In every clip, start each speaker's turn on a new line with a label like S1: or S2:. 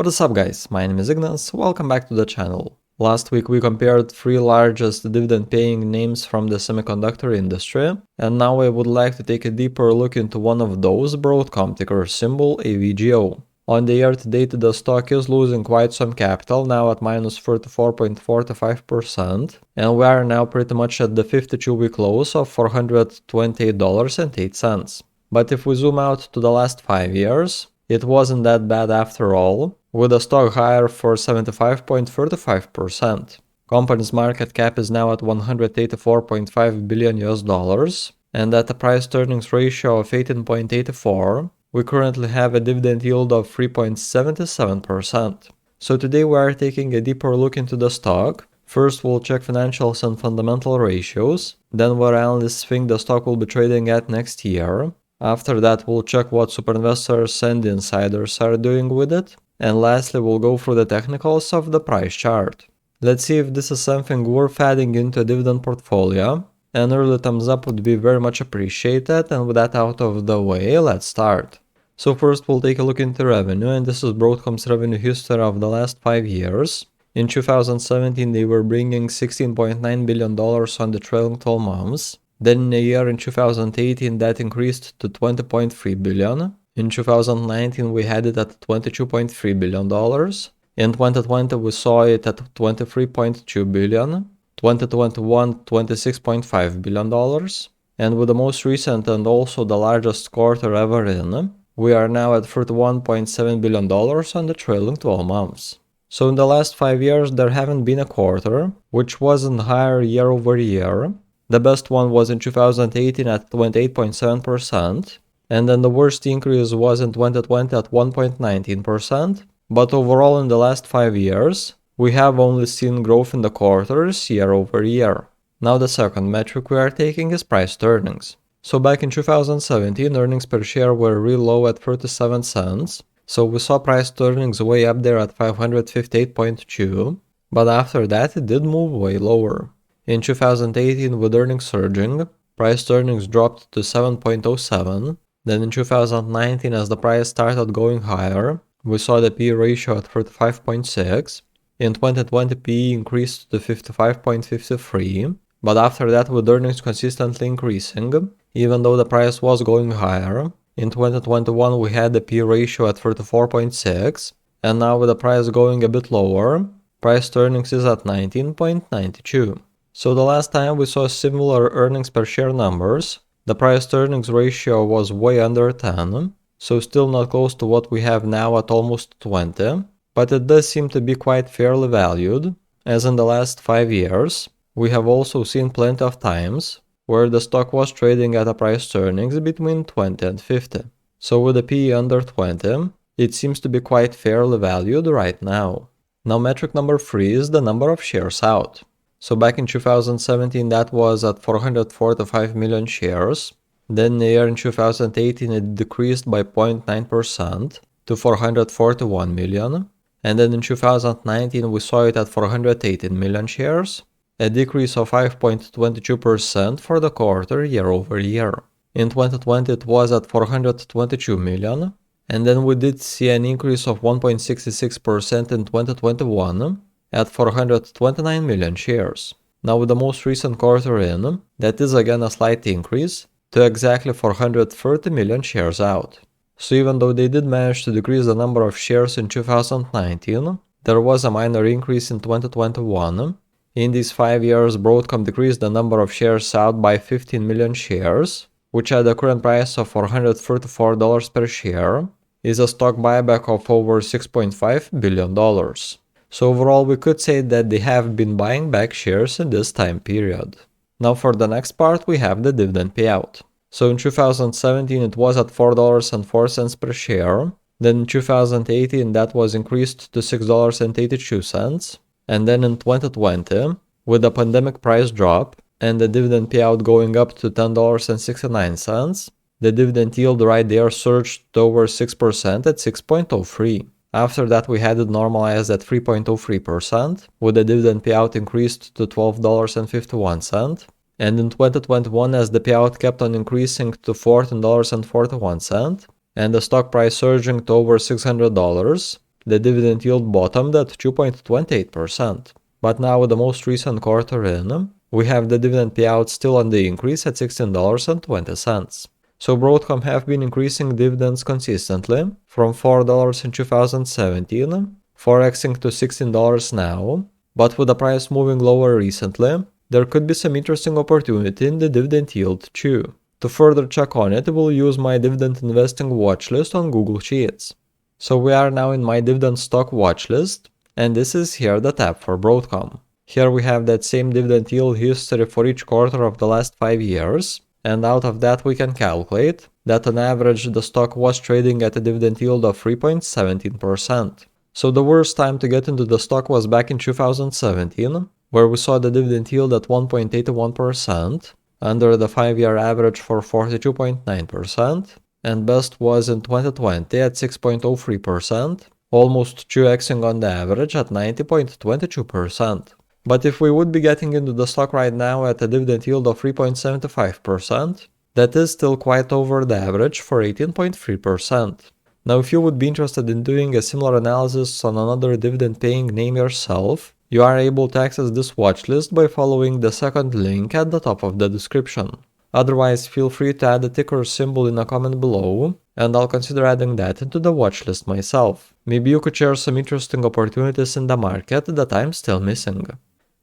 S1: What is up guys, my name is Ignas, welcome back to the channel. Last week we compared 3 largest dividend paying names from the semiconductor industry, and now I would like to take a deeper look into one of those, Broadcom, ticker symbol AVGO. On the year to date the stock is losing quite some capital, now at minus 34.45%, and we are now pretty much at the 52-week lows of $428.08. But if we zoom out to the last 5 years, it wasn't that bad after all, with the stock higher for 75.35%. Company's market cap is now at $184.5 billion US, and at a price to earnings ratio of 18.84, we currently have a dividend yield of 3.77%. So today we are taking a deeper look into the stock. First we'll check financials and fundamental ratios, then where analysts think the stock will be trading at next year. After that we'll check what Superinvestors and insiders are doing with it. And lastly we'll go through the technicals of the price chart. Let's see if this is something worth adding into a dividend portfolio. An early thumbs up would be very much appreciated, and with that out of the way, let's start. So first we'll take a look into revenue, and this is Broadcom's revenue history of the last 5 years. In 2017 they were bringing $16.9 billion on the trailing 12 months. Then in a year in 2018 that increased to $20.3 billion. In 2019 we had it at $22.3 billion. In 2020 we saw it at $23.2 billion. 2021 $26.5 billion. And with the most recent and also the largest quarter ever in, we are now at $31.7 billion on the trailing 12 months. So in the last 5 years there haven't been a quarter which wasn't higher year over year. The best one was in 2018 at 28.7%, and then the worst increase was in 2020 at 1.19%, but overall in the last 5 years, we have only seen growth in the quarters year over year. Now the second metric we are taking is price to earnings. So back in 2017, earnings per share were real low at 37 cents, so we saw price to earnings way up there at 558.2, but after that it did move way lower. In 2018, with earnings surging, price to earnings dropped to 7.07. Then in 2019, as the price started going higher, we saw the PE ratio at 35.6. In 2020, PE increased to 55.53. But after that, with earnings consistently increasing, even though the price was going higher, in 2021 we had the PE ratio at 34.6. And now with the price going a bit lower, price to earnings is at 19.92. So the last time we saw similar earnings per share numbers, the price to earnings ratio was way under 10, so still not close to what we have now at almost 20, but it does seem to be quite fairly valued, as in the last 5 years, we have also seen plenty of times where the stock was trading at a price to earnings between 20 and 50. So with a PE under 20, it seems to be quite fairly valued right now. Now metric number 3 is the number of shares out. So back in 2017 that was at 445 million shares, then in the year in 2018 it decreased by 0.9% to 441 million, and then in 2019 we saw it at 418 million shares, a decrease of 5.22% for the quarter year over year. In 2020 it was at 422 million, and then we did see an increase of 1.66% in 2021, at 429 million shares. Now with the most recent quarter in, that is again a slight increase to exactly 430 million shares out. So even though they did manage to decrease the number of shares in 2019, there was a minor increase in 2021. In these 5 years, Broadcom decreased the number of shares out by 15 million shares, which at the current price of $434 per share is a stock buyback of over $6.5 billion. So overall we could say that they have been buying back shares in this time period. Now for the next part we have the dividend payout. So in 2017 it was at $4.04 per share, then in 2018 that was increased to $6.82, and then in 2020, with the pandemic price drop and the dividend payout going up to $10.69, the dividend yield right there surged to over 6% at 6.03. After that we had it normalized at 3.03%, with the dividend payout increased to $12.51, and in 2021 as the payout kept on increasing to $14.41, and the stock price surging to over $600, the dividend yield bottomed at 2.28%. But now with the most recent quarter in, we have the dividend payout still on the increase at $16.20. So Broadcom have been increasing dividends consistently from $4 in 2017, 4xing to $16 now, but with the price moving lower recently, there could be some interesting opportunity in the dividend yield too. To further check on it, we'll use my dividend investing watchlist on Google Sheets. So we are now in my dividend stock watchlist, and this is here the tab for Broadcom. Here we have that same dividend yield history for each quarter of the last 5 years, and out of that we can calculate that on average the stock was trading at a dividend yield of 3.17%. So the worst time to get into the stock was back in 2017, where we saw the dividend yield at 1.81%, under the 5-year average for 42.9%, and best was in 2020 at 6.03%, almost 2xing on the average at 90.22%. But if we would be getting into the stock right now at a dividend yield of 3.75%, that is still quite over the average for 18.3%. Now if you would be interested in doing a similar analysis on another dividend paying name yourself, you are able to access this watchlist by following the second link at the top of the description. Otherwise, feel free to add the ticker symbol in a comment below, and I'll consider adding that into the watchlist myself. Maybe you could share some interesting opportunities in the market that I'm still missing.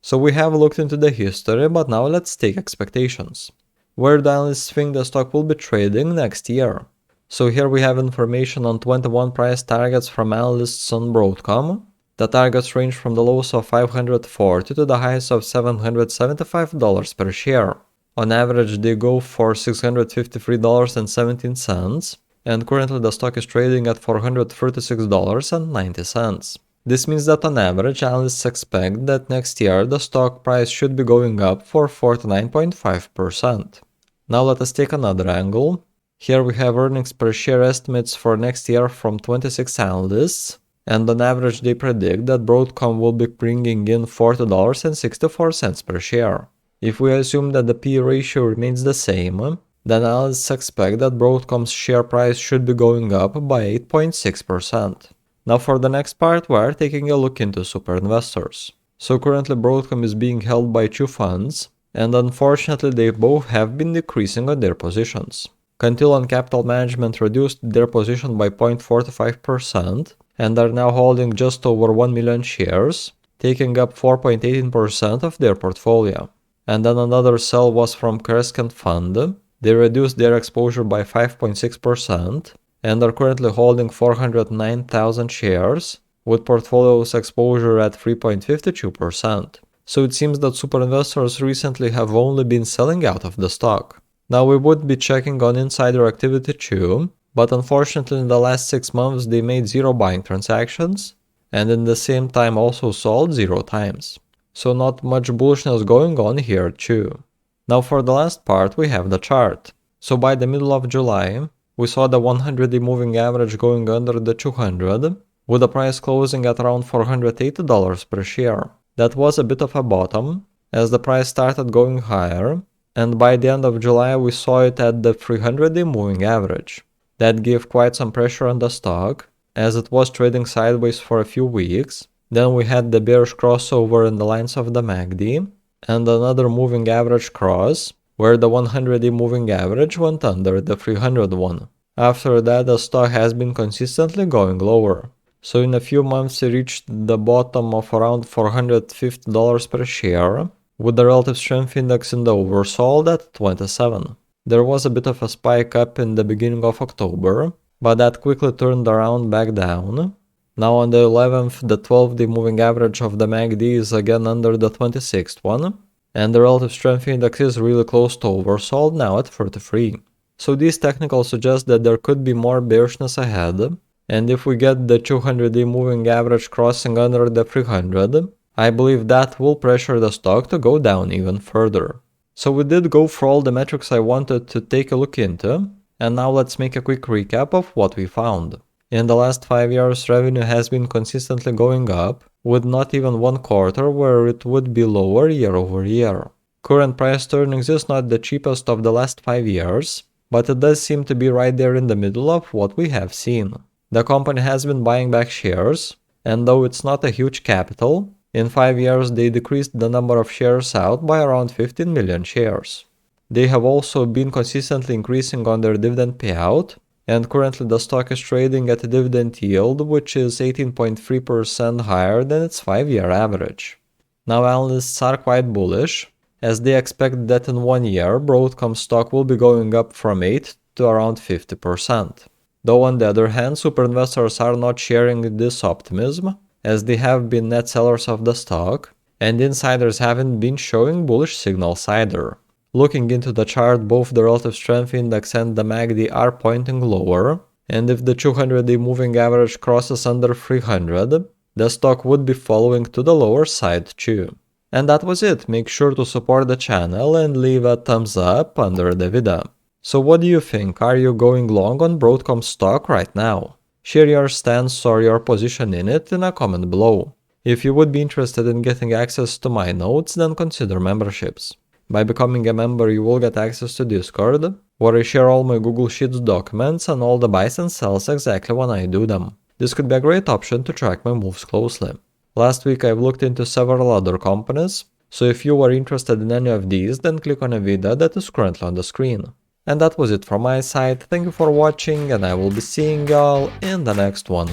S1: So we have looked into the history, but now let's take expectations. Where do analysts think the stock will be trading next year? So here we have information on 21 price targets from analysts on Broadcom. The targets range from the lows of $540 to the highs of $775 per share. On average, they go for $653.17, and currently the stock is trading at $436.90. This means that on average, analysts expect that next year the stock price should be going up for 49.5%. Now let us take another angle. Here we have earnings per share estimates for next year from 26 analysts, and on average they predict that Broadcom will be bringing in $40.64 per share. If we assume that the P/E ratio remains the same, then analysts expect that Broadcom's share price should be going up by 8.6%. Now for the next part, we are taking a look into Superinvestors. So currently Broadcom is being held by two funds, and unfortunately they both have been decreasing on their positions. Cantillon Capital Management reduced their position by 0.45% and are now holding just over 1 million shares, taking up 4.18% of their portfolio. And then another sell was from Crescent Fund. They reduced their exposure by 5.6% and are currently holding 409,000 shares, with portfolio's exposure at 3.52%. So it seems that Superinvestors recently have only been selling out of the stock. Now we would be checking on insider activity too, but unfortunately in the last 6 months they made 0 buying transactions, and in the same time also sold 0 times. So not much bullishness going on here too. Now for the last part we have the chart. So by the middle of July, we saw the 100-day moving average going under the 200, with the price closing at around $480 per share. That was a bit of a bottom, as the price started going higher, and by the end of July we saw it at the 300-day moving average. That gave quite some pressure on the stock, as it was trading sideways for a few weeks. Then we had the bearish crossover in the lines of the MACD, and another moving average cross, where the 100-day moving average went under the 300 one. After that, the stock has been consistently going lower. So in a few months it reached the bottom of around $450 per share, with the relative strength index in the oversold at 27. There was a bit of a spike up in the beginning of October, but that quickly turned around back down. Now on the 11th, the 12-day moving average of the MACD is again under the 26th one, and the relative strength index is really close to oversold now at 33. So these technicals suggest that there could be more bearishness ahead, and if we get the 200-day moving average crossing under the 300, I believe that will pressure the stock to go down even further. So we did go for all the metrics I wanted to take a look into, and now let's make a quick recap of what we found. In the last 5 years, revenue has been consistently going up, with not even one quarter where it would be lower year over year. Current price to earnings is not the cheapest of the last 5 years, but it does seem to be right there in the middle of what we have seen. The company has been buying back shares, and though it's not a huge capital, in 5 years they decreased the number of shares out by around 15 million shares. They have also been consistently increasing on their dividend payout, and currently the stock is trading at a dividend yield which is 18.3% higher than its 5-year average. Now analysts are quite bullish, as they expect that in 1 year Broadcom stock will be going up from 8 to around 50%. Though on the other hand, Superinvestors are not sharing this optimism, as they have been net sellers of the stock, and insiders haven't been showing bullish signals either. Looking into the chart, both the relative strength index and the MACD are pointing lower, and if the 200-day moving average crosses under 300, the stock would be following to the lower side too. And that was it. Make sure to support the channel and leave a thumbs up under the video. So what do you think? Are you going long on Broadcom stock right now? Share your stance or your position in it in a comment below. If you would be interested in getting access to my notes, then consider memberships. By becoming a member, you will get access to Discord, where I share all my Google Sheets documents and all the buys and sells exactly when I do them. This could be a great option to track my moves closely. Last week I've looked into several other companies, so if you are interested in any of these, then click on a video that is currently on the screen. And that was it from my side. Thank you for watching, and I will be seeing y'all in the next one.